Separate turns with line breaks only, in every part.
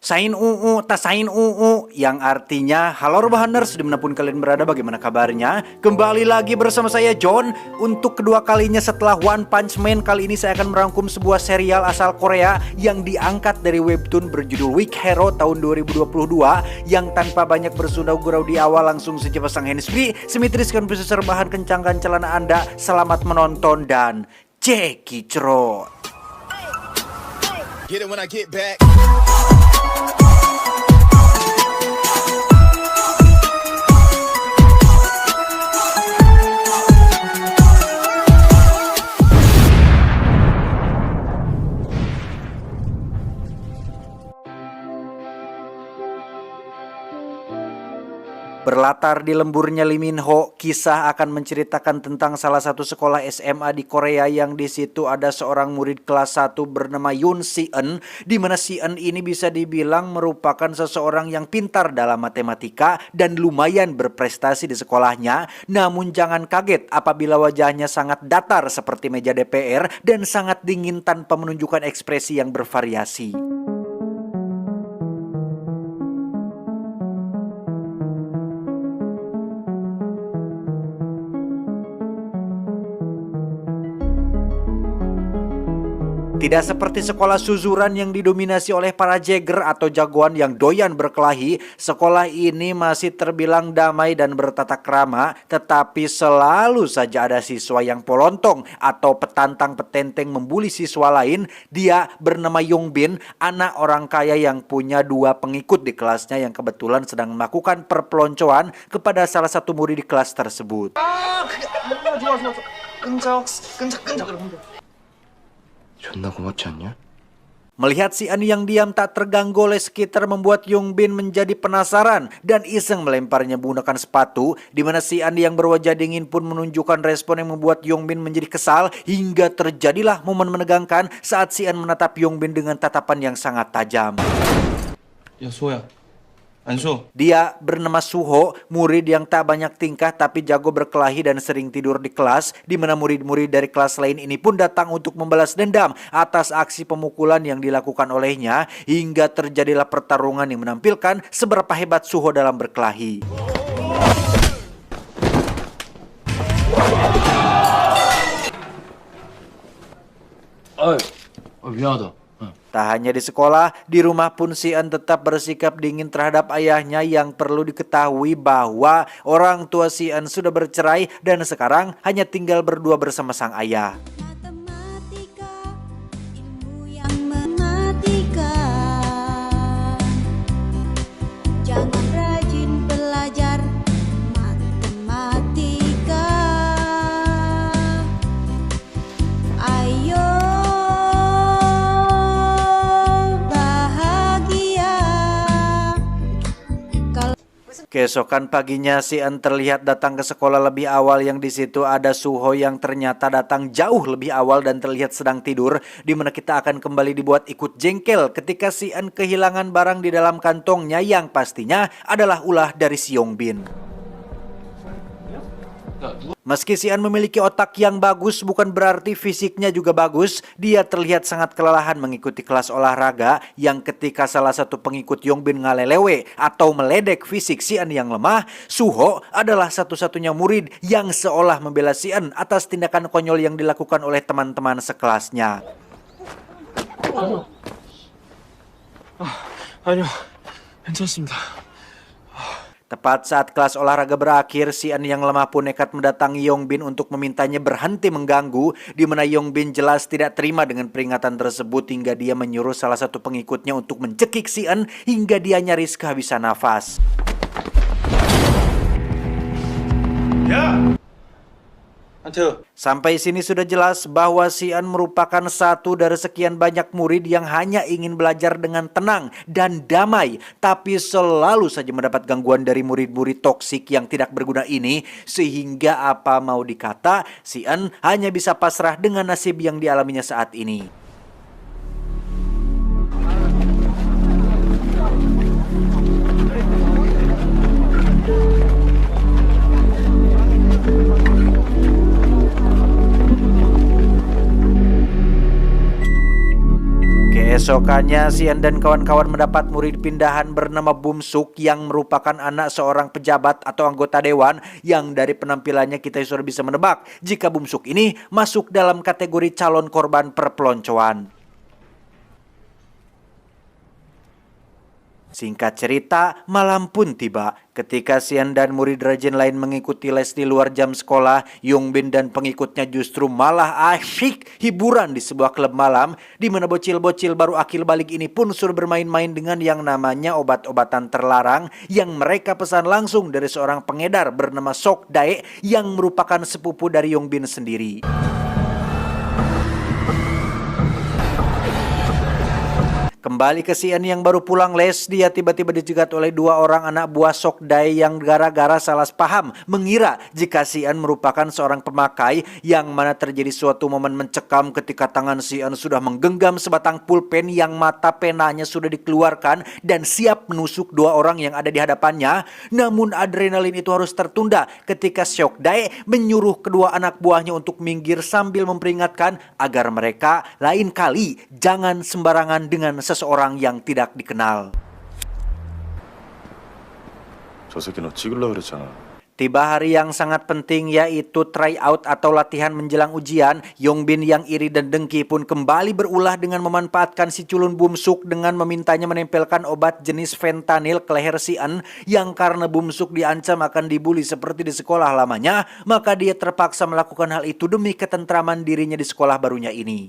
Sain tasain yang artinya halo Rebahaners dimanapun kalian berada, bagaimana kabarnya? Kembali lagi bersama saya John untuk kedua kalinya setelah One Punch Man. Kali ini saya akan merangkum sebuah serial asal Korea yang diangkat dari webtoon berjudul Weak Hero tahun 2022 yang tanpa banyak bersunda gurau di awal langsung saja pasang handsfree, simetriskan posisi rebahan, kencangkan celana Anda. Selamat menonton dan cekicrot.
Get it when I get back.
Berlatar di lemburnya Lee Min Ho, kisah akan menceritakan tentang salah satu sekolah SMA di Korea yang di situ ada seorang murid kelas 1 bernama Yoon Si-eun, di mana Si-eun ini bisa dibilang merupakan seseorang yang pintar dalam matematika dan lumayan berprestasi di sekolahnya. Namun jangan kaget apabila wajahnya sangat datar seperti meja DPR dan sangat dingin tanpa menunjukkan ekspresi yang bervariasi. Tidak seperti sekolah suzuran yang didominasi oleh para jagger atau jagoan yang doyan berkelahi, sekolah ini masih terbilang damai dan bertata krama, tetapi selalu saja ada siswa yang polontong atau petantang petenteng membuli siswa lain. Dia bernama Yongbin, anak orang kaya yang punya 2 pengikut di kelasnya yang kebetulan sedang melakukan perpeloncoan kepada salah satu murid di kelas tersebut.
존나 고맙지 않냐?
Melihat Si-eun yang diam tak terganggu oleh sekitar membuat Yongbin menjadi penasaran dan iseng melemparnya menggunakan sepatu, di mana Si-eun yang berwajah dingin pun menunjukkan respon yang membuat Yongbin menjadi kesal hingga terjadilah momen menegangkan saat Si-eun menatap Yongbin dengan tatapan yang sangat tajam.
야 수호야 안수.
Dia bernama Suho, murid yang tak banyak tingkah tapi jago berkelahi dan sering tidur di kelas, di mana murid-murid dari kelas lain ini pun datang untuk membalas dendam atas aksi pemukulan yang dilakukan olehnya, hingga terjadilah pertarungan yang menampilkan seberapa hebat Suho dalam berkelahi.
미안하다.
Tak hanya di sekolah, di rumah pun Si-eun tetap bersikap dingin terhadap ayahnya, yang perlu diketahui bahwa orang tua Si-eun sudah bercerai dan sekarang hanya tinggal berdua bersama sang ayah.
Matematika, ilmu yang mematikan. Jangan rajin belajar matematika. Ayo bahagia.
Keesokan paginya Si-eun terlihat datang ke sekolah lebih awal, yang di situ ada Suho yang ternyata datang jauh lebih awal dan terlihat sedang tidur, di mana kita akan kembali dibuat ikut jengkel ketika Si-eun kehilangan barang di dalam kantongnya yang pastinya adalah ulah dari si Yongbin. Meski Si-eun memiliki otak yang bagus, bukan berarti fisiknya juga bagus. Dia terlihat sangat kelelahan mengikuti kelas olahraga, yang ketika salah satu pengikut Yongbin ngalelewe atau meledek fisik Si-eun yang lemah, Suho adalah satu-satunya murid yang seolah membela Si-eun atas tindakan konyol yang dilakukan oleh teman-teman sekelasnya.
아니요 괜찮습니다.
Tepat saat kelas olahraga berakhir, Si-eun yang lemah pun nekat mendatangi Yongbin untuk memintanya berhenti mengganggu, di mana Yongbin jelas tidak terima dengan peringatan tersebut hingga dia menyuruh salah satu pengikutnya untuk mencekik Si-eun hingga dia nyaris kehabisan nafas.
한태우.
Sampai sini sudah jelas bahwa Si-eun merupakan satu dari sekian banyak murid yang hanya ingin belajar dengan tenang dan damai, tapi selalu saja mendapat gangguan dari murid-murid toksik yang tidak berguna ini, sehingga apa mau dikata, Si-eun hanya bisa pasrah dengan nasib yang dialaminya saat ini. Keesokannya, Sian dan kawan-kawan mendapat murid pindahan bernama Bumsuk yang merupakan anak seorang pejabat atau anggota dewan yang dari penampilannya kita sudah bisa menebak jika Bumsuk ini masuk dalam kategori calon korban perpeloncoan. Singkat cerita, malam pun tiba. Ketika Sian dan murid rajin lain mengikuti les di luar jam sekolah, Yongbin dan pengikutnya justru malah asyik hiburan di sebuah klub malam, di mana bocil-bocil baru akil balik ini pun sudah bermain-main dengan yang namanya obat-obatan terlarang yang mereka pesan langsung dari seorang pengedar bernama Sok Dae yang merupakan sepupu dari Yongbin sendiri. Kembali ke Sian yang baru pulang les, dia tiba-tiba dicegat oleh dua orang anak buah Sok Dae yang gara-gara salah paham mengira jika Sian merupakan seorang pemakai, yang mana terjadi suatu momen mencekam ketika tangan Sian sudah menggenggam sebatang pulpen yang mata penanya sudah dikeluarkan dan siap menusuk dua orang yang ada di hadapannya. Namun adrenalin itu harus tertunda ketika Sok Dae menyuruh kedua anak buahnya untuk minggir sambil memperingatkan agar mereka lain kali jangan sembarangan dengan seseorang yang tidak dikenal.
저 새끼 너 찍으려고 그랬잖아.
Tiba hari yang sangat penting, yaitu tryout atau latihan menjelang ujian. Yongbin yang iri dan dengki pun kembali berulah dengan memanfaatkan si culun Bumsuk dengan memintanya menempelkan obat jenis fentanyl ke leher Sian, yang karena Bumsuk diancam akan dibully seperti di sekolah lamanya, maka dia terpaksa melakukan hal itu demi ketentraman dirinya di sekolah barunya ini.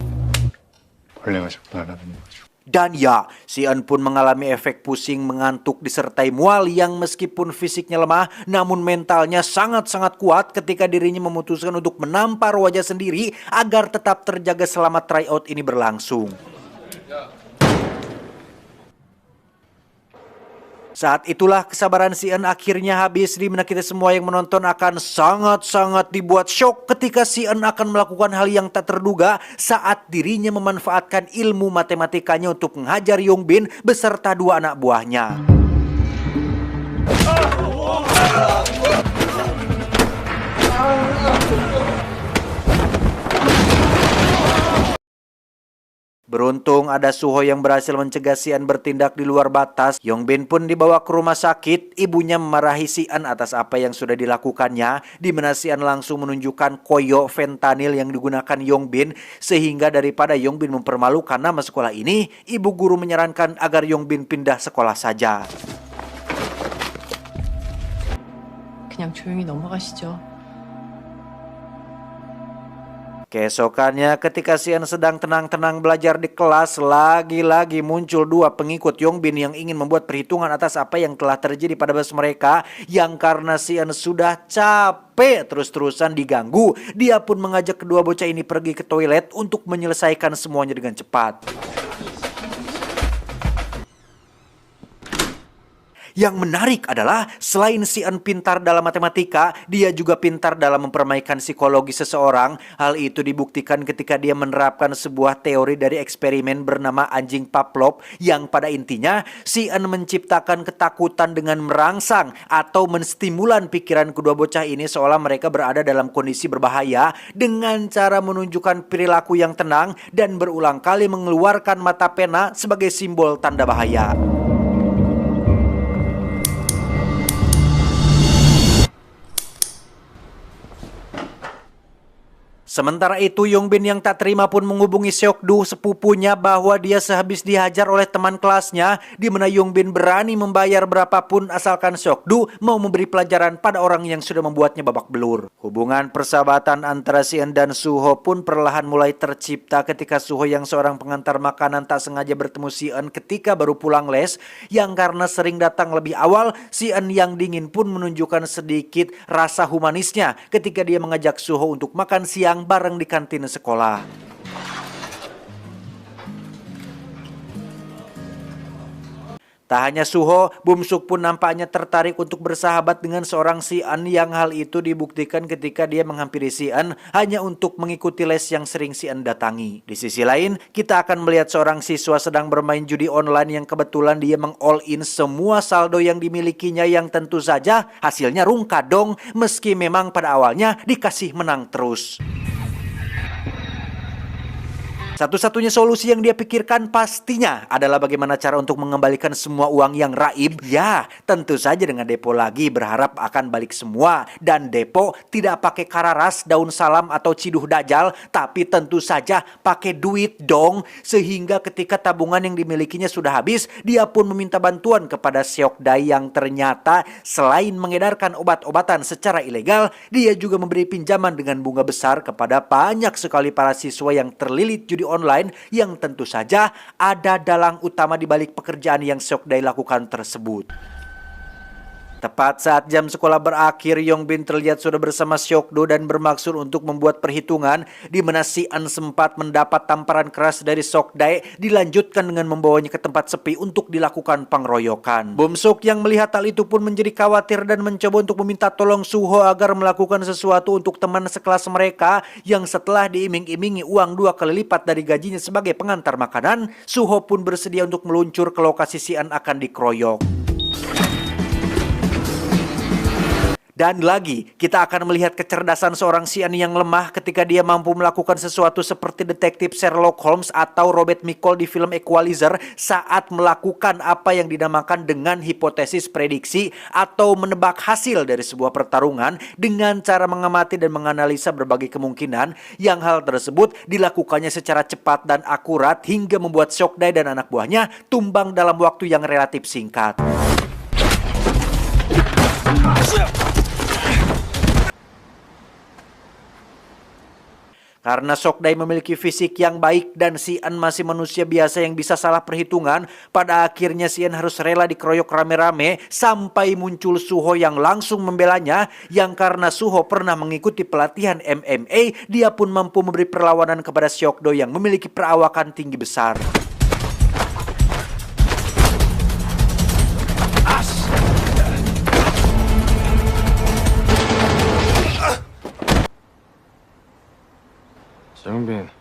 Dan ya, Sian pun mengalami efek pusing, mengantuk, disertai mual yang meskipun fisiknya lemah, namun mentalnya sangat-sangat kuat ketika dirinya memutuskan untuk menampar wajah sendiri agar tetap terjaga selama tryout ini berlangsung. Saat itulah kesabaran Sian akhirnya habis, di mana kita semua yang menonton akan sangat-sangat dibuat syok ketika Sian akan melakukan hal yang tak terduga saat dirinya memanfaatkan ilmu matematikanya untuk menghajar Yongbin beserta dua anak buahnya. Beruntung ada Suho yang berhasil mencegah Sian bertindak di luar batas. Yongbin pun dibawa ke rumah sakit. Ibunya memarahi Sian atas apa yang sudah dilakukannya, di mana Sian langsung menunjukkan koyo fentanyl yang digunakan Yongbin, sehingga daripada Yongbin mempermalukan nama sekolah ini, ibu guru menyarankan agar Yongbin pindah sekolah saja.
그냥 조용히 넘어가시죠.
Keesokannya ketika Sian sedang tenang-tenang belajar di kelas, lagi-lagi muncul dua pengikut Yongbin yang ingin membuat perhitungan atas apa yang telah terjadi pada bos mereka, yang karena Sian sudah capek terus-terusan diganggu, dia pun mengajak kedua bocah ini pergi ke toilet untuk menyelesaikan semuanya dengan cepat. Yang menarik adalah selain Sian pintar dalam matematika, dia juga pintar dalam mempermaikan psikologi seseorang. Hal itu dibuktikan ketika dia menerapkan sebuah teori dari eksperimen bernama anjing Pavlov, yang pada intinya Sian menciptakan ketakutan dengan merangsang atau menstimulan pikiran kedua bocah ini seolah mereka berada dalam kondisi berbahaya dengan cara menunjukkan perilaku yang tenang dan berulang kali mengeluarkan mata pena sebagai simbol tanda bahaya. Sementara itu, Yongbin yang tak terima pun menghubungi Seokdu, sepupunya, bahwa dia sehabis dihajar oleh teman kelasnya, di mana Yongbin berani membayar berapapun asalkan Seokdu mau memberi pelajaran pada orang yang sudah membuatnya babak belur. Hubungan persahabatan antara Sian dan Suho pun perlahan mulai tercipta ketika Suho yang seorang pengantar makanan tak sengaja bertemu Sian ketika baru pulang les, yang karena sering datang lebih awal, Sian yang dingin pun menunjukkan sedikit rasa humanisnya ketika dia mengajak Suho untuk makan siang bareng di kantin sekolah. Tak hanya Suho, Bumsuk pun nampaknya tertarik untuk bersahabat dengan seorang Sian, yang hal itu dibuktikan ketika dia menghampiri Sian hanya untuk mengikuti les yang sering Sian datangi. Di sisi lain, kita akan melihat seorang siswa sedang bermain judi online yang kebetulan dia meng-all in semua saldo yang dimilikinya, yang tentu saja hasilnya rungkat dong, meski memang pada awalnya dikasih menang terus. Satu-satunya solusi yang dia pikirkan pastinya adalah bagaimana cara untuk mengembalikan semua uang yang raib. Ya, tentu saja dengan depo lagi, berharap akan balik semua. Dan depo tidak pakai kararas, daun salam atau ciduh dajal, tapi tentu saja pakai duit dong. Sehingga ketika tabungan yang dimilikinya sudah habis, dia pun meminta bantuan kepada Seokdae yang ternyata selain mengedarkan obat-obatan secara ilegal, dia juga memberi pinjaman dengan bunga besar kepada banyak sekali para siswa yang terlilit judi online yang tentu saja ada dalang utama di balik pekerjaan yang Seokdae lakukan tersebut. Tepat saat jam sekolah berakhir, Yongbin terlihat sudah bersama Seokdo dan bermaksud untuk membuat perhitungan, di mana Si-an sempat mendapat tamparan keras dari Seokdae, dilanjutkan dengan membawanya ke tempat sepi untuk dilakukan pengeroyokan. Bum-suk yang melihat hal itu pun menjadi khawatir dan mencoba untuk meminta tolong Suho agar melakukan sesuatu untuk teman sekelas mereka yang setelah diiming-imingi uang 2 kali lipat dari gajinya sebagai pengantar makanan, Suho pun bersedia untuk meluncur ke lokasi Si-an akan dikeroyok. Dan lagi, kita akan melihat kecerdasan seorang Si-an yang lemah ketika dia mampu melakukan sesuatu seperti detektif Sherlock Holmes atau Robert Michael di film Equalizer saat melakukan apa yang dinamakan dengan hipotesis prediksi atau menebak hasil dari sebuah pertarungan dengan cara mengamati dan menganalisa berbagai kemungkinan yang hal tersebut dilakukannya secara cepat dan akurat hingga membuat Seokdae dan anak buahnya tumbang dalam waktu yang relatif singkat. Karena Seokdae memiliki fisik yang baik dan Si-an masih manusia biasa yang bisa salah perhitungan, pada akhirnya Si-an harus rela dikeroyok rame-rame sampai muncul Suho yang langsung membelanya, yang karena Suho pernah mengikuti pelatihan MMA, dia pun mampu memberi perlawanan kepada Seokdo yang memiliki perawakan tinggi besar.
정빈,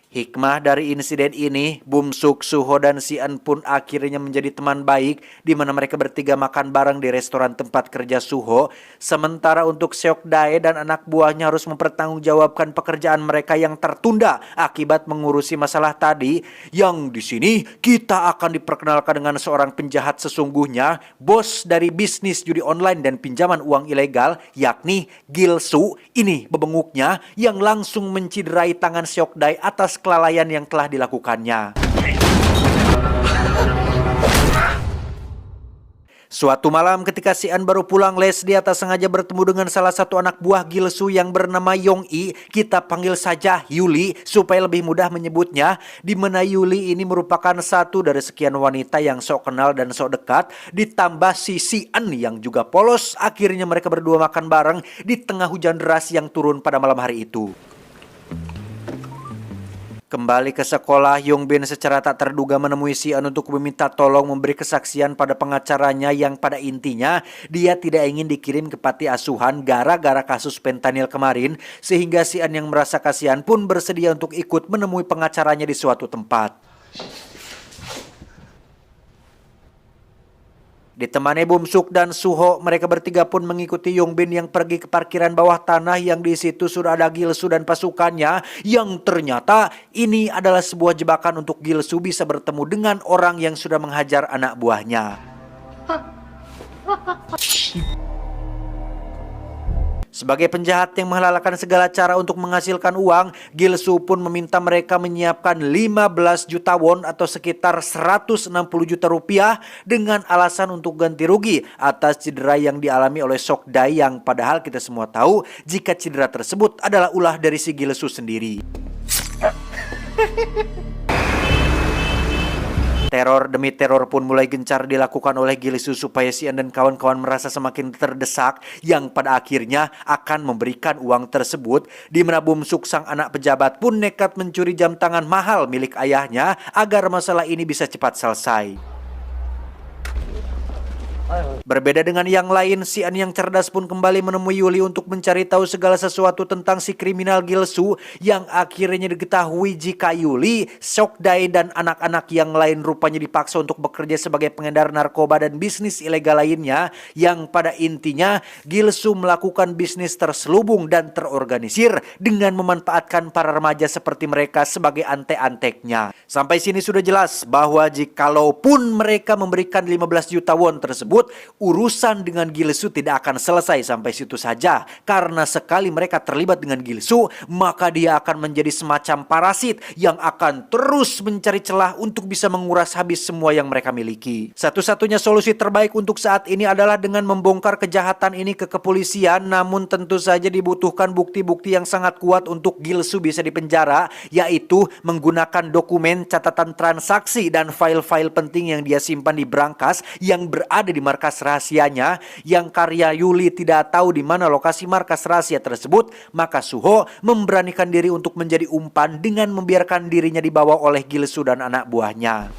Hikmah dari insiden ini, Bum-suk, Suho, dan Si-an pun akhirnya menjadi teman baik di mana mereka bertiga makan bareng di restoran tempat kerja Suho. Sementara untuk Seokdae dan anak buahnya harus mempertanggungjawabkan pekerjaan mereka yang tertunda akibat mengurusi masalah tadi. Yang di sini kita akan diperkenalkan dengan seorang penjahat sesungguhnya, bos dari bisnis judi online dan pinjaman uang ilegal, yakni Gil-soo. Ini bebenguknya yang langsung menciderai tangan Seokdae atas kelalaian yang telah dilakukannya. Suatu malam ketika Si-an baru pulang les, dia tak sengaja bertemu dengan salah satu anak buah Gil-soo yang bernama Yong-i. Kita panggil saja Yuli supaya lebih mudah menyebutnya, di mana Yuli ini merupakan satu dari sekian wanita yang sok kenal dan sok dekat, ditambah si Si-an yang juga polos. Akhirnya mereka berdua makan bareng di tengah hujan deras yang turun pada malam hari itu. Kembali ke sekolah, Yongbin secara tak terduga menemui Si-an untuk meminta tolong memberi kesaksian pada pengacaranya yang pada intinya dia tidak ingin dikirim ke panti asuhan gara-gara kasus fentanyl kemarin, sehingga Si-an yang merasa kasihan pun bersedia untuk ikut menemui pengacaranya di suatu tempat. Ditemani Bum-suk dan Suho, mereka bertiga pun mengikuti Yongbin yang pergi ke parkiran bawah tanah yang di situ sudah ada Gil-soo dan pasukannya, yang ternyata ini adalah sebuah jebakan untuk Gil-soo bisa bertemu dengan orang yang sudah menghajar anak buahnya. Sebagai penjahat yang menghalalkan segala cara untuk menghasilkan uang, Gil-soo pun meminta mereka menyiapkan 15 juta won atau sekitar 160 juta rupiah dengan alasan untuk ganti rugi atas cedera yang dialami oleh Seokdae, yang padahal kita semua tahu jika cedera tersebut adalah ulah dari si Gil-soo sendiri. Teror demi teror pun mulai gencar dilakukan oleh Gil-soo supaya Si-an dan kawan-kawan merasa semakin terdesak, yang pada akhirnya akan memberikan uang tersebut, di mana Bum-suk sang anak pejabat pun nekat mencuri jam tangan mahal milik ayahnya agar masalah ini bisa cepat selesai. Berbeda dengan yang lain, si An yang cerdas pun kembali menemui Yuli untuk mencari tahu segala sesuatu tentang si kriminal Gilsu yang akhirnya diketahui jika Yuli, Seokdae, dan anak-anak yang lain rupanya dipaksa untuk bekerja sebagai pengedar narkoba dan bisnis ilegal lainnya yang pada intinya Gilsu melakukan bisnis terselubung dan terorganisir dengan memanfaatkan para remaja seperti mereka sebagai ante-anteknya. Sampai sini sudah jelas bahwa jikalaupun mereka memberikan 15 juta won tersebut, urusan dengan Gilsu tidak akan selesai sampai situ saja. Karena sekali mereka terlibat dengan Gilsu, maka dia akan menjadi semacam parasit yang akan terus mencari celah untuk bisa menguras habis semua yang mereka miliki. Satu-satunya solusi terbaik untuk saat ini adalah dengan membongkar kejahatan ini ke kepolisian, namun tentu saja dibutuhkan bukti-bukti yang sangat kuat untuk Gilsu bisa dipenjara, yaitu menggunakan dokumen, catatan transaksi, dan file-file penting yang dia simpan di brankas yang berada di markas rahasianya yang karya Yuli tidak tahu di mana lokasi markas rahasia tersebut. Maka Suho memberanikan diri untuk menjadi umpan dengan membiarkan dirinya dibawa oleh Gilsu dan anak buahnya.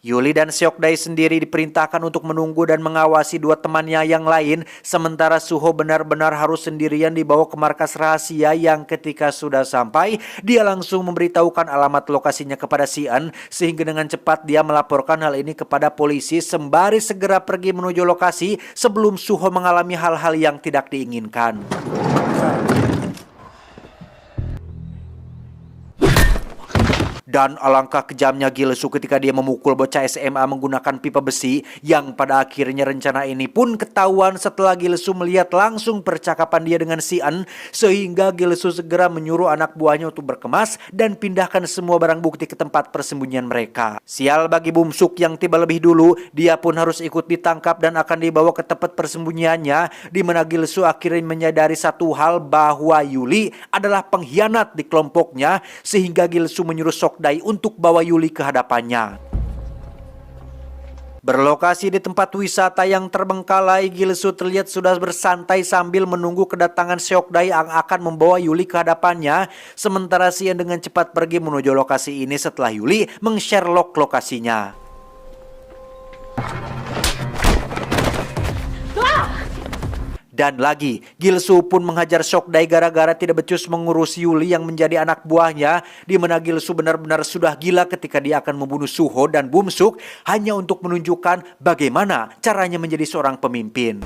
Yuli dan Seokdae sendiri diperintahkan untuk menunggu dan mengawasi dua temannya yang lain, sementara Suho benar-benar harus sendirian dibawa ke markas rahasia yang ketika sudah sampai, dia langsung memberitahukan alamat lokasinya kepada si An, sehingga dengan cepat dia melaporkan hal ini kepada polisi sembari segera pergi menuju lokasi sebelum Suho mengalami hal-hal yang tidak diinginkan. Dan alangkah kejamnya Gilsu ketika dia memukul bocah SMA menggunakan pipa besi, yang pada akhirnya rencana ini pun ketahuan setelah Gilsu melihat langsung percakapan dia dengan si An, sehingga Gilsu segera menyuruh anak buahnya untuk berkemas dan pindahkan semua barang bukti ke tempat persembunyian mereka. Sial bagi Bumsuk yang tiba lebih dulu, dia pun harus ikut ditangkap dan akan dibawa ke tempat persembunyiannya, di mana Gilsu akhirnya menyadari satu hal, bahwa Yuli adalah pengkhianat di kelompoknya, sehingga Gilsu menyuruh Seokdae untuk bawa Yuli ke hadapannya. Berlokasi di tempat wisata yang terbengkalai, Gilsu terlihat sudah bersantai sambil menunggu kedatangan Seokdae yang akan membawa Yuli ke hadapannya, sementara Sian dengan cepat pergi menuju lokasi ini setelah Yuli meng-Sherlock lokasinya. Dan lagi, Gilsu pun menghajar Seokdae gara-gara tidak becus mengurus Yuli yang menjadi anak buahnya, di mana Gilsu benar-benar sudah gila ketika dia akan membunuh Suho dan Bumsuk hanya untuk menunjukkan bagaimana caranya menjadi seorang pemimpin.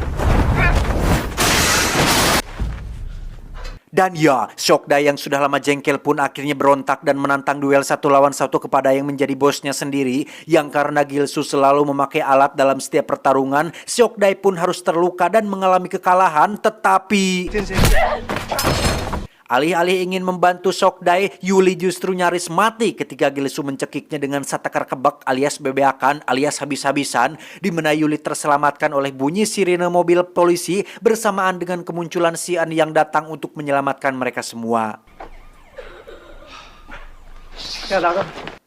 Dan ya, Seokdae yang sudah lama jengkel pun akhirnya berontak dan menantang duel 1 lawan 1 kepada yang menjadi bosnya sendiri, yang karena Gilsu selalu memakai alat dalam setiap pertarungan, Seokdae pun harus terluka dan mengalami kekalahan. Tetapi alih-alih ingin membantu Seokdae, Yuli justru nyaris mati ketika Gilsu mencekiknya dengan satakar kebak alias bebeakan alias habis-habisan, di mana Yuli terselamatkan oleh bunyi sirine mobil polisi bersamaan dengan kemunculan si An yang datang untuk menyelamatkan mereka semua.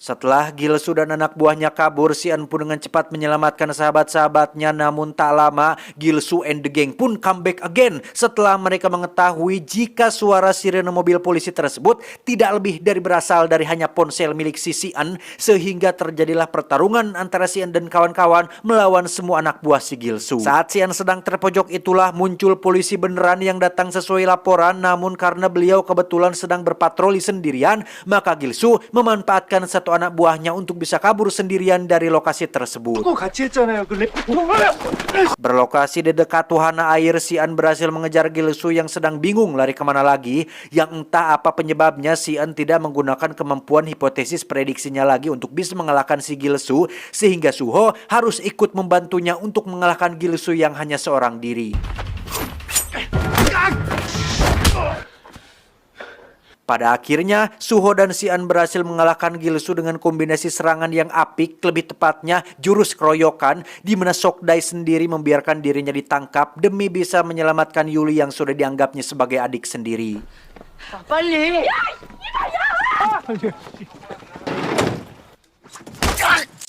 Setelah Gilsu dan anak buahnya kabur, si An pun dengan cepat menyelamatkan sahabat-sahabatnya. Namun tak lama, Gilsu and the gang pun comeback again setelah mereka mengetahui jika suara sirene mobil polisi tersebut tidak lebih dari berasal dari hanya ponsel milik si An, sehingga terjadilah pertarungan antara si An dan kawan-kawan melawan semua anak buah si Gilsu. Saat si An sedang terpojok itulah muncul polisi beneran yang datang sesuai laporan, namun karena beliau kebetulan sedang berpatroli sendirian, maka Gilsu memanfaatkan satu anak buahnya untuk bisa kabur sendirian dari lokasi tersebut. Berlokasi di dekat wahana air, si An berhasil mengejar Gilsu yang sedang bingung lari kemana lagi, yang entah apa penyebabnya si An tidak menggunakan kemampuan hipotesis prediksinya lagi untuk bisa mengalahkan si Gilsu, sehingga Suho harus ikut membantunya untuk mengalahkan Gilsu yang hanya seorang diri. Pada akhirnya, Suho dan si An berhasil mengalahkan Gilsu dengan kombinasi serangan yang apik, lebih tepatnya jurus keroyokan, di mana Seokdae sendiri membiarkan dirinya ditangkap demi bisa menyelamatkan Yuli yang sudah dianggapnya sebagai adik sendiri.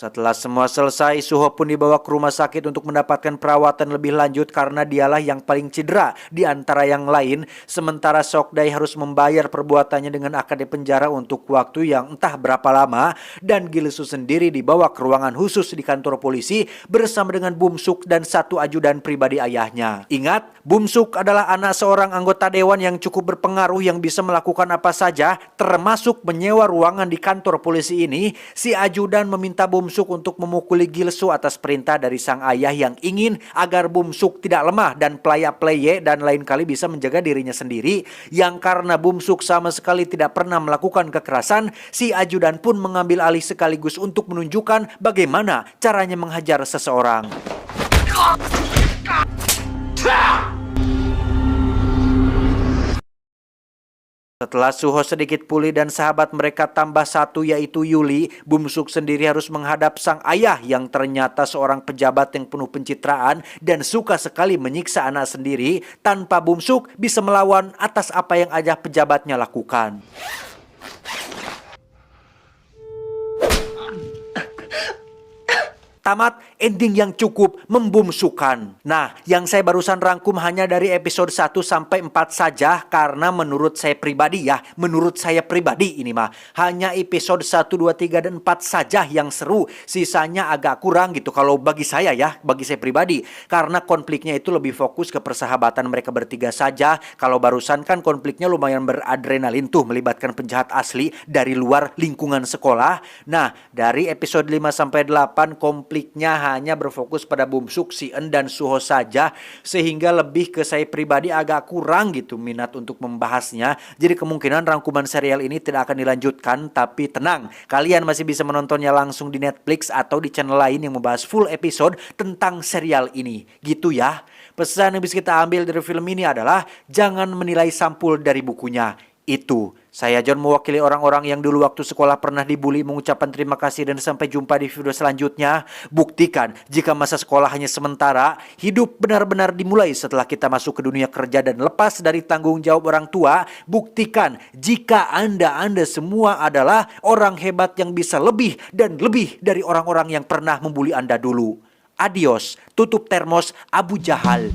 Setelah semua selesai, Suho pun dibawa ke rumah sakit untuk mendapatkan perawatan lebih lanjut karena dialah yang paling cedera di antara yang lain. Sementara Sokdae harus membayar perbuatannya dengan akan dipenjara untuk waktu yang entah berapa lama. Dan Gilsu sendiri dibawa ke ruangan khusus di kantor polisi bersama dengan Bumsuk dan satu ajudan pribadi ayahnya. Ingat, Bumsuk adalah anak seorang anggota dewan yang cukup berpengaruh yang bisa melakukan apa saja, termasuk menyewa ruangan di kantor polisi ini. Si ajudan meminta Bumsuk untuk memukuli Gilsu atas perintah dari sang ayah yang ingin agar Bumsuk tidak lemah dan playa-pleye dan lain kali bisa menjaga dirinya sendiri. Yang karena Bumsuk sama sekali tidak pernah melakukan kekerasan, si ajudan pun mengambil alih sekaligus untuk menunjukkan bagaimana caranya menghajar seseorang. Setelah Suho sedikit pulih dan sahabat mereka tambah satu yaitu Yuli, Bumsuk sendiri harus menghadap sang ayah yang ternyata seorang pejabat yang penuh pencitraan dan suka sekali menyiksa anak sendiri. Tanpa Bumsuk bisa melawan atas apa yang ayah pejabatnya lakukan. Tamat ending yang cukup membumsukan. Nah, yang saya barusan rangkum hanya dari episode 1 sampai 4 saja karena menurut saya pribadi ini mah hanya episode 1, 2, 3 dan 4 saja yang seru. Sisanya agak kurang gitu kalau bagi saya pribadi. Karena konfliknya itu lebih fokus ke persahabatan mereka bertiga saja. Kalau barusan kan konfliknya lumayan beradrenalin tuh, melibatkan penjahat asli dari luar lingkungan sekolah. Nah, dari episode 5 sampai 8 konfliknya hanya berfokus pada Bumsuk, si En dan Suho saja, sehingga lebih ke saya pribadi agak kurang gitu minat untuk membahasnya. Jadi kemungkinan rangkuman serial ini tidak akan dilanjutkan, tapi tenang, kalian masih bisa menontonnya langsung di Netflix atau di channel lain yang membahas full episode tentang serial ini. Gitu ya. Pesan yang bisa kita ambil dari film ini adalah jangan menilai sampul dari bukunya. Itu. Saya John mewakili orang-orang yang dulu waktu sekolah pernah dibully mengucapkan terima kasih dan sampai jumpa di video selanjutnya. Buktikan jika masa sekolah hanya sementara, hidup benar-benar dimulai setelah kita masuk ke dunia kerja dan lepas dari tanggung jawab orang tua. Buktikan jika Anda semua adalah orang hebat yang bisa lebih dan lebih dari orang-orang yang pernah membuli Anda dulu. Adios, tutup termos Abu Jahal.